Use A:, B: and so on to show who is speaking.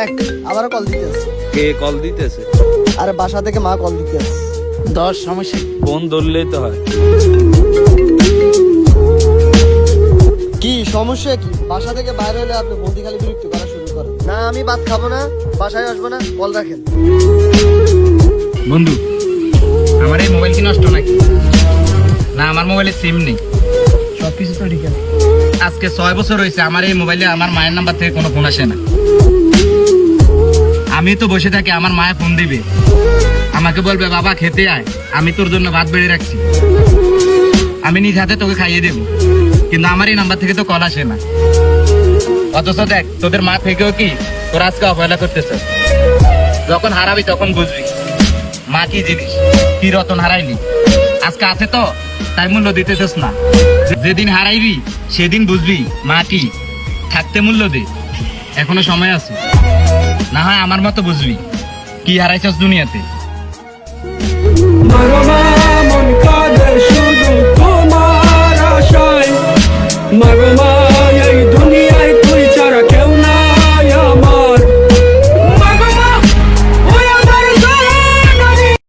A: দেখ আবারও কল দিতেছে।
B: কে কল দিতেছে?
A: আরে বাসা থেকে মা কল দিতেছে।
C: 10 সমস্যা।
B: ফোন ধরলেই তো হয়।
A: কি সমস্যা কি? বাসা থেকে বাইরে হলে আপনি বন্দি খালি বিরক্ত করা শুরু করেন। না আমি ভাত খাবো না, বাসায় আসবো না, কল রাখেন।
C: বন্ধু, আমার এই মোবাইল কি নষ্ট নাকি? না, আমার মোবাইলে সিম নেই।
A: সবকিছু তো ঠিক আছে।
C: আজকে 6 বছর হয়েছে আমার এই মোবাইলে আমার মায়ের নাম্বার থেকে কোনো ফোন আসে না। আমি তো বসে থাকি, আমার মায়ে ফোন দিবে, আমাকে বলবে বাবা খেতে আয়, আমি তোর জন্য ভাত বেড়ে রাখছি, আমি নিজ হাতে তোকে খাইয়ে দেবো, কিন্তু আমার এই নাম্বার থেকে তো কল আসে না। অথচ দেখ তোদের মা থেকেও কি তোর আজকে অবহেলা করতেছে। যখন হারাবি তখন বুঝবি মা কি জিনিস, কি রতন হারাইলি। আজকে আছে তো তাই মূল্য দিতেছিস না, যেদিন হারাইবি সেদিন বুঝবি মা কি। থাকতে মূল্য দে, এখনো সময় আছে, না হয় আমার মতো বুঝবি কি হারাইছস দুনিয়াতে।